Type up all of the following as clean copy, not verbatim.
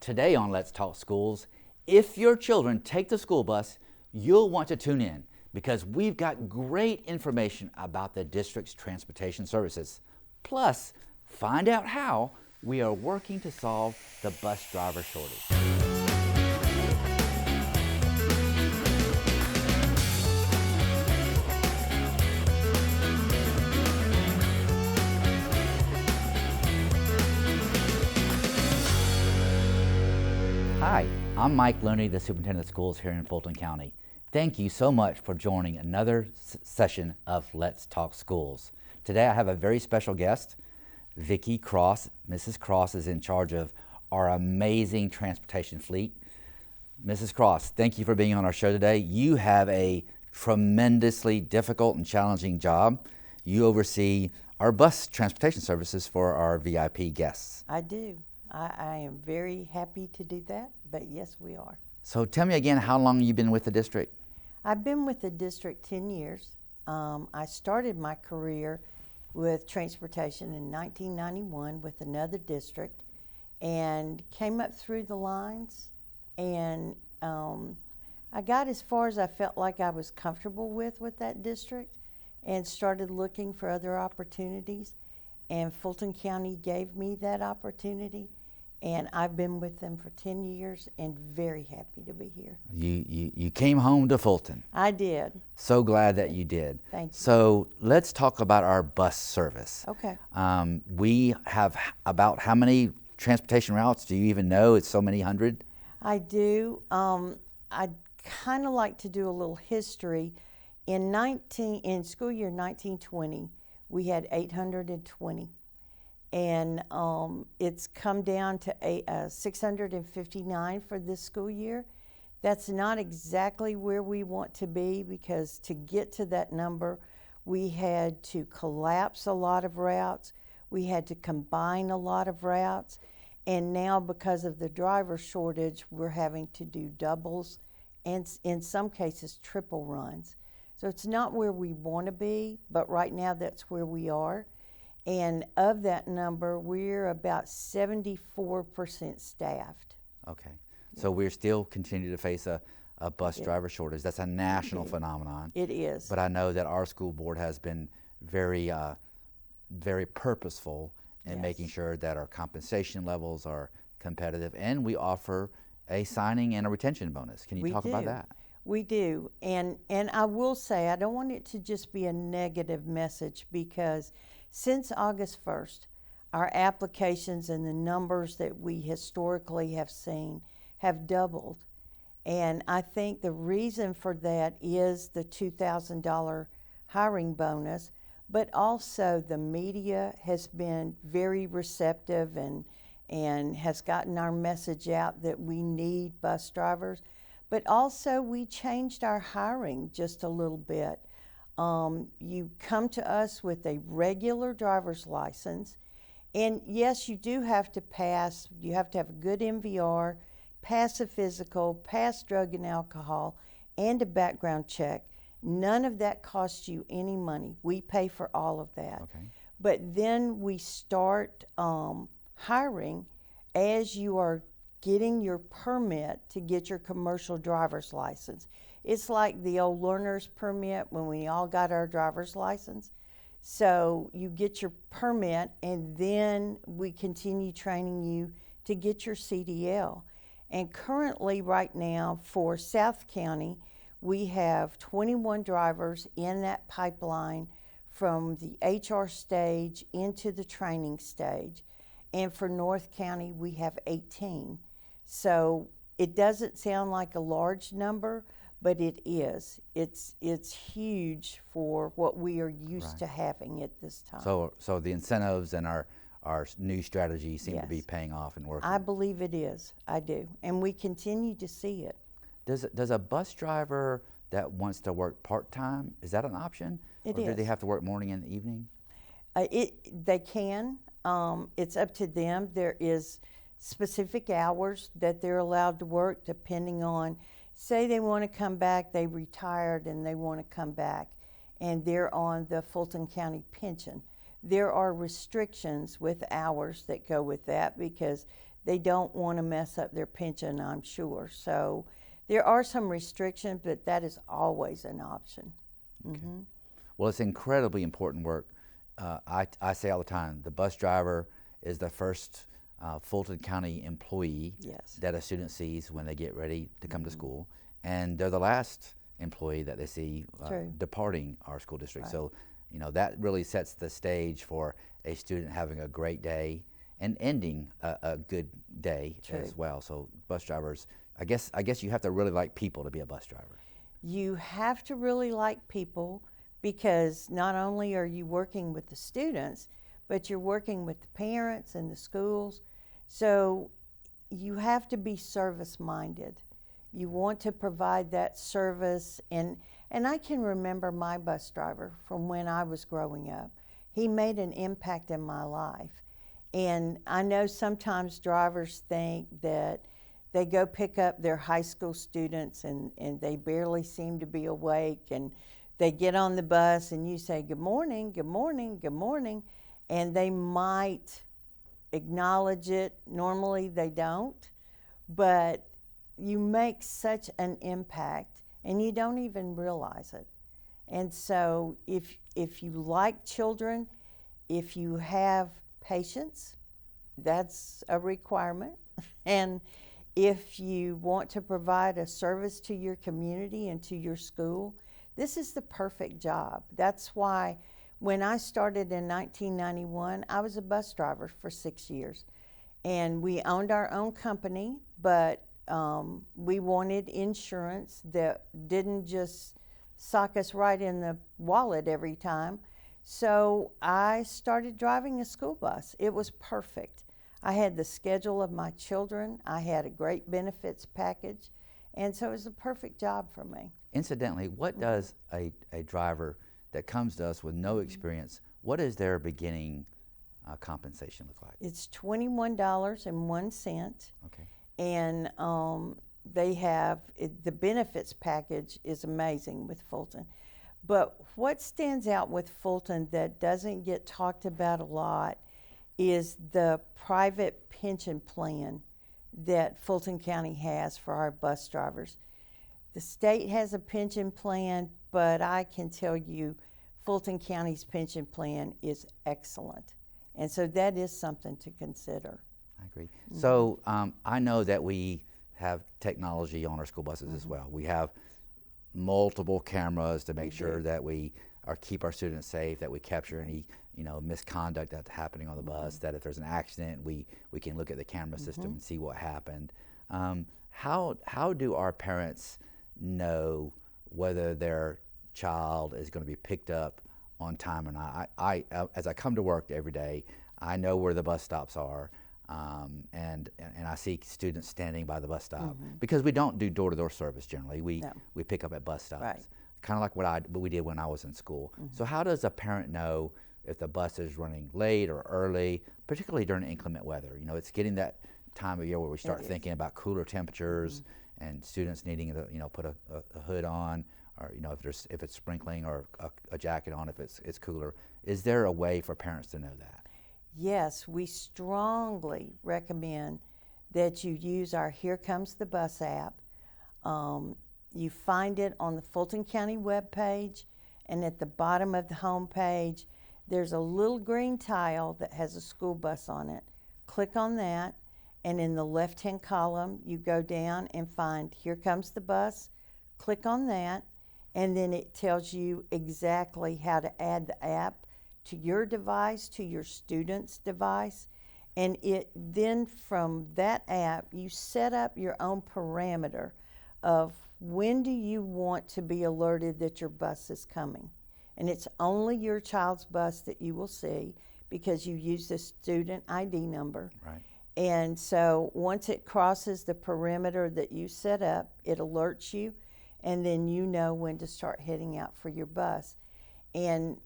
Today on Let's Talk Schools, if your children take the school bus, you'll want to tune in because we've got great information about the district's transportation services. Plus, find out how we are working to solve the bus driver shortage. Hi, I'm Mike Looney, the Superintendent of Schools here in Fulton County. Thank you so much for joining another session of Let's Talk Schools. Today I have a very special guest, Vicki Cross. Mrs. Cross is in charge of our amazing transportation fleet. Mrs. Cross, thank you for being on our show today. You have a tremendously difficult and challenging job. You oversee our bus transportation services for our VIP guests. I do. I am very happy to do that, but yes, we are. So tell me again how long you've been with the district. I've been with the district 10 years. I started my career with transportation in 1991 with another district and came up through the lines, and I got as far as I felt like I was comfortable with that district and started looking for other opportunities, and Fulton County gave me that opportunity. And I've been with them for 10 years and very happy to be here. You came home to Fulton. I did. So glad that you did. Thank you. So let's talk about our bus service. Okay. We have about how many transportation routes? Do you even know? It's so many hundred. I do. I'd kind of like to do a little history. In school year 1920, we had 820. And it's come down to 659 for this school year. That's not exactly where we want to be, because to get to that number, we had to collapse a lot of routes, we had to combine a lot of routes, and now because of the driver shortage, we're having to do doubles and in some cases triple runs. So it's not where we want to be, but right now that's where we are. And of that number, we're about 74% staffed. Okay. So we're still continuing to face a bus driver shortage. That's a national phenomenon. It is. But I know that our school board has been very, very purposeful in making sure that our compensation levels are competitive, and we offer a signing and a retention bonus. Can you talk about that? We do. And I will say, I don't want it to just be a negative message, because since August 1st, our applications and the numbers that we historically have seen have doubled. And I think the reason for that is the $2,000 hiring bonus, but also the media has been very receptive and has gotten our message out that we need bus drivers. But also we changed our hiring just a little bit. You come to us with a regular driver's license, and yes, you do have to pass, you have to have a good MVR, pass a physical, pass drug and alcohol, and a background check. None of that costs you any money. We pay for all of that. Okay. But then we start hiring as you are getting your permit to get your commercial driver's license. It's like the old learner's permit when we all got our driver's license. So you get your permit, and then we continue training you to get your CDL. And currently right now for South County, we have 21 drivers in that pipeline from the HR stage into the training stage. And for North County, we have 18. So it doesn't sound like a large number, but it is. It's huge for what we are used to having at this time. So the incentives and our new strategy seem to be paying off and working. I believe it is. I do. And we continue to see it. Does a bus driver that wants to work part-time, is that an option? It or is. do they have to work morning and evening? They can. It's up to them. There is specific hours that they're allowed to work depending on, say they want to come back, they retired and they want to come back, and they're on the Fulton County pension. There are restrictions with hours that go with that, because they don't want to mess up their pension, I'm sure. So there are some restrictions, but that is always an option. Okay. Well, it's incredibly important work. I say all the time, the bus driver is the first Fulton County employee Yes. that a student sees when they get ready to come to school, and they're the last employee that they see True. departing our school district. Right. So, that really sets the stage for a student having a great day and ending a good day True. as well. So, bus drivers, I guess you have to really like people to be a bus driver. You have to really like people, because not only are you working with the students, but you're working with the parents and the schools. So you have to be service minded. You want to provide that service, and I can remember my bus driver from when I was growing up. He made an impact in my life. And I know sometimes drivers think that they go pick up their high school students and they barely seem to be awake, and they get on the bus and you say, good morning, good morning, good morning, and they might acknowledge it. Normally they don't, but you make such an impact and you don't even realize it. And so if you like children, if you have patience, that's a requirement. And if you want to provide a service to your community and to your school, this is the perfect job. That's why when I started in 1991, I was a bus driver for 6 years. And we owned our own company, but we wanted insurance that didn't just sock us right in the wallet every time. So I started driving a school bus. It was perfect. I had the schedule of my children. I had a great benefits package. And so it was a perfect job for me. Incidentally, what does a driver that comes to us with no experience, what does their beginning compensation look like? It's $21.01. Okay. And they have, the benefits package is amazing with Fulton. But what stands out with Fulton that doesn't get talked about a lot is the private pension plan that Fulton County has for our bus drivers. The state has a pension plan, but I can tell you Fulton County's pension plan is excellent. And so that is something to consider. I agree. So I know that we have technology on our school buses as well. We have multiple cameras to make sure that we keep our students safe, that we capture any misconduct that's happening on the bus, that if there's an accident, we can look at the camera system and see what happened. How do our parents know whether their child is going to be picked up on time or not? I as I come to work every day, I know where the bus stops are, and I see students standing by the bus stop because we don't do door-to-door service generally. We pick up at bus stops. Right. Kind of like what we did when I was in school. So how does a parent know if the bus is running late or early, particularly during inclement weather? It's getting that time of year where we start thinking about cooler temperatures and students needing to put a hood on, or if it's sprinkling, or a jacket on if it's cooler. Is there a way for parents to know that? Yes, we strongly recommend that you use our Here Comes the Bus app. You find it on the Fulton County webpage, and at the bottom of the home page, there's a little green tile that has a school bus on it. Click on that, and in the left-hand column, you go down and find Here Comes the Bus. Click on that, and then it tells you exactly how to add the app to your device, to your student's device. And then from that app, you set up your own parameter of when do you want to be alerted that your bus is coming. And it's only your child's bus that you will see because you use the student ID number. Right. And so once it crosses the perimeter that you set up, it alerts you, and then you know when to start heading out for your bus. And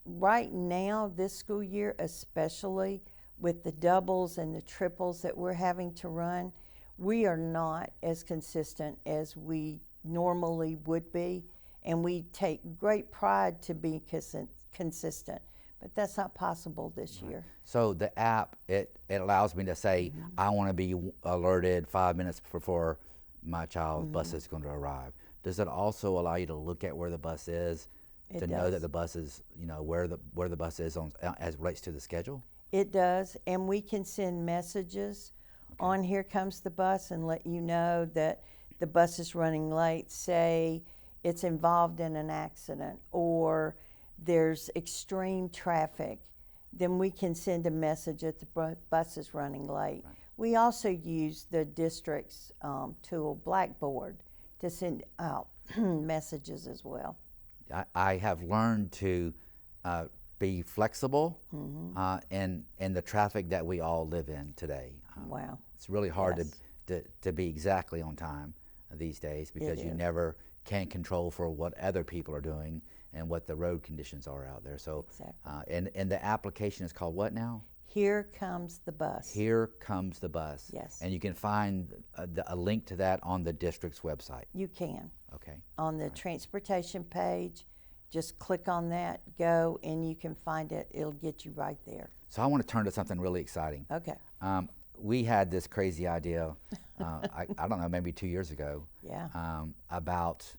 right now, this school year, especially with the doubles and the triples that we're having to run, we are not as consistent as we normally would be, and we take great pride to be consistent. but that's not possible this year. So the app, it allows me to say, I want to be alerted 5 minutes before my child's bus is going to arrive. Does it also allow you to look at where the bus is, to know that the bus is, where the bus is on as it relates to the schedule? It does, and we can send messages on Here Comes the Bus and let you know that the bus is running late. Say it's involved in an accident or there's extreme traffic, then we can send a message that the bus is running late. Right. We also use the district's tool, Blackboard, to send out messages as well. I have learned to be flexible in the traffic that we all live in today. Wow. It's really hard to be exactly on time these days because you never can control for what other people are doing and what the road conditions are out there. So, and the application is called what now? Here Comes the Bus. Here Comes the Bus. Yes. And you can find a link to that on the district's website. You can. Okay. On the transportation page, just click on that, go, and you can find it. It'll get you right there. So I want to turn to something really exciting. Okay. We had this crazy idea, I don't know, maybe 2 years ago, about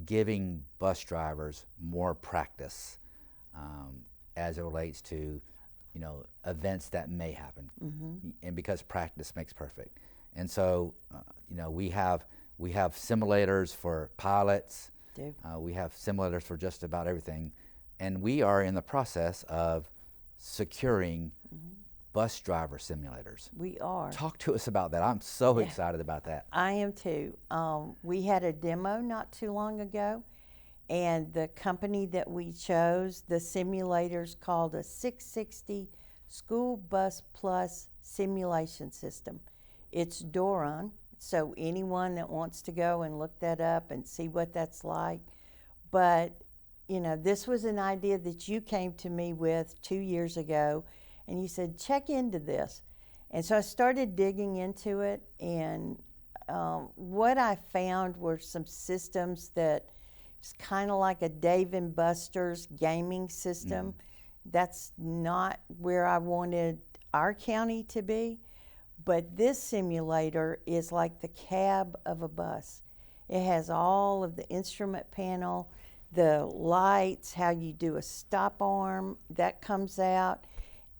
giving bus drivers more practice as it relates to, events that may happen, and because practice makes perfect. And so, we have simulators for pilots. We have simulators for just about everything, and we are in the process of securing bus driver simulators. We are. Talk to us about that. I'm so excited about that. I am too. We had a demo not too long ago, and the company that we chose, the simulators called a 660 School Bus Plus Simulation System. It's Doron, so anyone that wants to go and look that up and see what that's like. But, this was an idea that you came to me with 2 years ago, and you said, check into this. And so I started digging into it, and what I found were some systems that it's kind of like a Dave & Buster's gaming system. That's not where I wanted our county to be, but this simulator is like the cab of a bus. It has all of the instrument panel, the lights, how you do a stop arm, that comes out.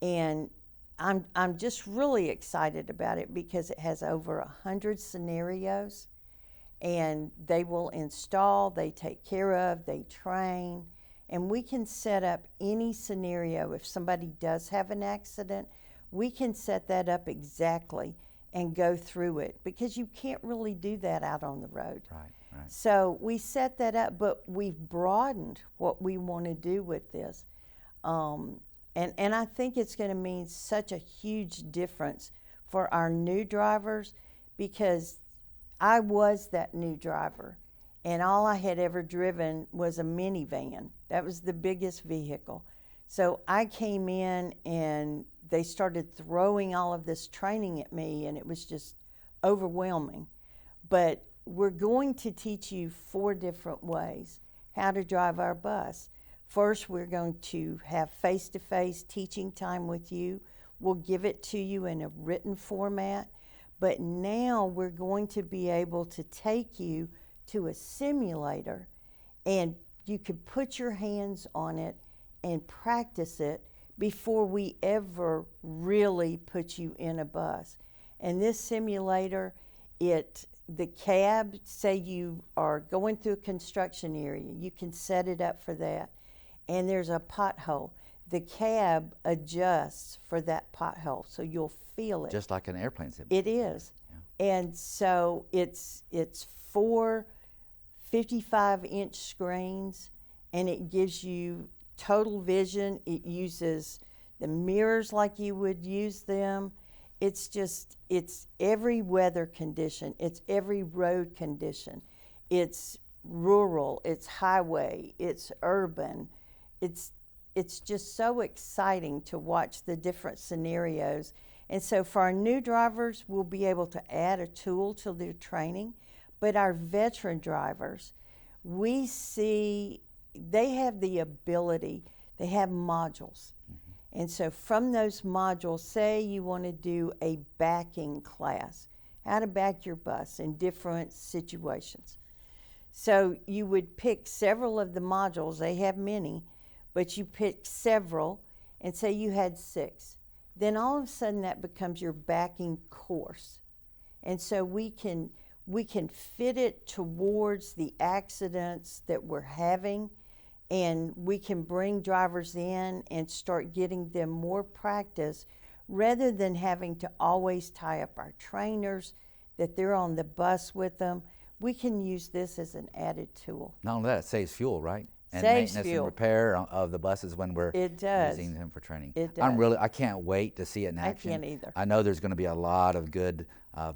And I'm just really excited about it because it has over 100 scenarios, and they will install, they take care of, they train, and we can set up any scenario. If somebody does have an accident, we can set that up exactly and go through it because you can't really do that out on the road. Right. So we set that up, but we've broadened what we want to do with this. And I think it's going to mean such a huge difference for our new drivers because I was that new driver, and all I had ever driven was a minivan. That was the biggest vehicle. So I came in and they started throwing all of this training at me, and it was just overwhelming. But we're going to teach you 4 different ways how to drive our bus. First, we're going to have face-to-face teaching time with you. We'll give it to you in a written format, but now we're going to be able to take you to a simulator, and you could put your hands on it and practice it before we ever really put you in a bus. And this simulator, the cab, say you are going through a construction area, you can set it up for that. And there's a pothole. The cab adjusts for that pothole, so you'll feel it. Just like an airplane simulator. It is. Yeah. And so it's 4 55-inch screens, and it gives you total vision. It uses the mirrors like you would use them. It's every weather condition. It's every road condition. It's rural, it's highway, it's urban. It's just so exciting to watch the different scenarios. And so for our new drivers, we'll be able to add a tool to their training. But our veteran drivers, we see they have the ability, they have modules. And so from those modules, say you want to do a backing class, how to back your bus in different situations. So you would pick several of the modules, they have many, but you pick several and say you had 6. Then all of a sudden that becomes your backing course. And so we can fit it towards the accidents that we're having, and we can bring drivers in and start getting them more practice rather than having to always tie up our trainers, that they're on the bus with them. We can use this as an added tool. Not only that, it saves fuel, right? And Saves maintenance fuel. and repair of the buses when we're It does. using them for training. It does. I can't wait to see it in action. can't either. I know there's going to be a lot of good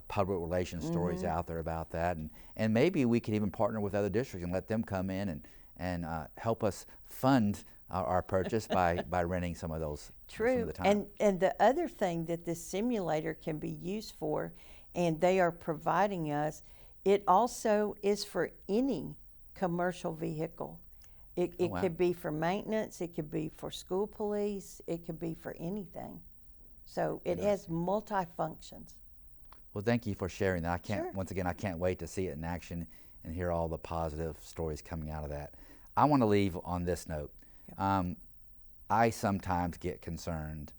public relations stories out there about that, and maybe we could even partner with other districts and let them come in and help us fund our purchase by renting some of those. Some of True. the time. And the other thing that this simulator can be used for, and they are providing us, it also is for any commercial vehicle. It wow. could be for maintenance, it could be for school police, it could be for anything. So it has multifunctions. Well, thank you for sharing that. Sure. Once again, I can't wait to see it in action and hear all the positive stories coming out of that. I want to leave on this note. I sometimes get concerned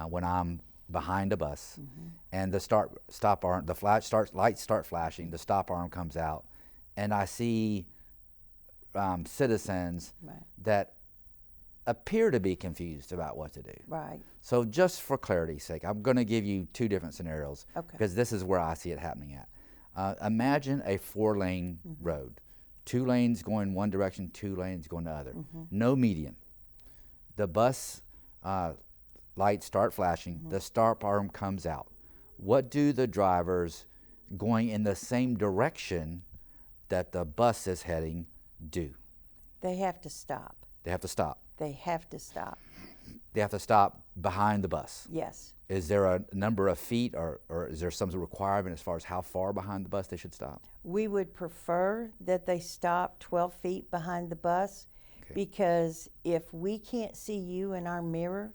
when I'm behind a bus and the stop arm, lights start flashing, the stop arm comes out, and I see citizens Right. that appear to be confused about what to do. Right. So just for clarity's sake, I'm going to give you 2 different scenarios Okay. because this is where I see it happening at. Imagine a 4-lane road, 2 lanes going one direction, 2 lanes going the other, no median. The bus lights start flashing, the stop arm comes out. What do the drivers going in the same direction that the bus is heading do? They have to stop. They have to stop. They have to stop. They have to stop behind the bus. Yes. Is there a number of feet or is there some requirement as far as how far behind the bus they should stop? We would prefer that they stop 12 feet behind the bus because if we can't see you in our mirror,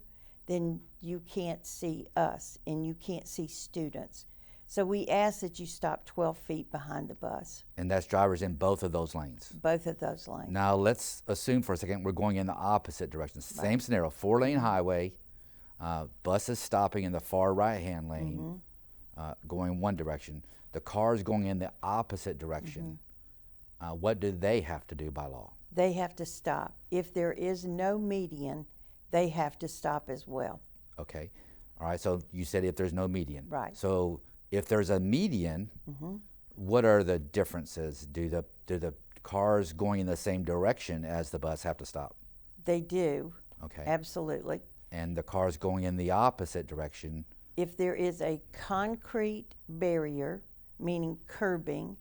then you can't see us and you can't see students. So we ask that you stop 12 feet behind the bus, And that's drivers in both of those lanes. both of those lanes. Now let's assume for a second we're going in the opposite direction. Same scenario, 4-lane highway, bus is stopping in the far right-hand lane, going one direction. The car is going in the opposite direction. What do they have to do by law? They have to stop. If there is no median, they have to stop as well. Okay, all right, so you said if there's no median. Right. So if there's a median, what are the differences? Do the cars going in the same direction as the bus have to stop? They do, Okay. absolutely. And the cars going in the opposite direction, If there is a concrete barrier, meaning curbing,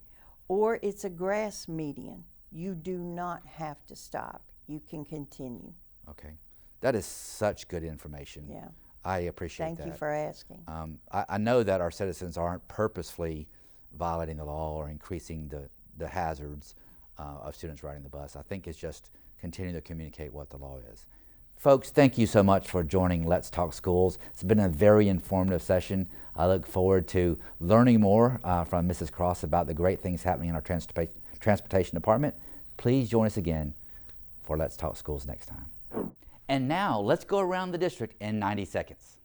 or it's a grass median, you do not have to stop. You can continue. okay. That is such good information. Yeah. I appreciate Thank that. you for asking. I know that our citizens aren't purposefully violating the law or increasing the hazards of students riding the bus. I think it's just continuing to communicate what the law is. Folks, thank you so much for joining Let's Talk Schools. It's been a very informative session. I look forward to learning more from Mrs. Cross about the great things happening in our transportation department. Please join us again for Let's Talk Schools next time. And now, let's go around the district in 90 seconds.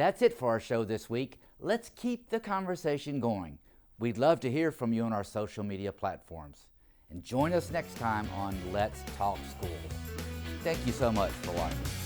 That's it for our show this week. Let's keep the conversation going. We'd love to hear from you on our social media platforms. And join us next time on Let's Talk Schools. Thank you so much for watching.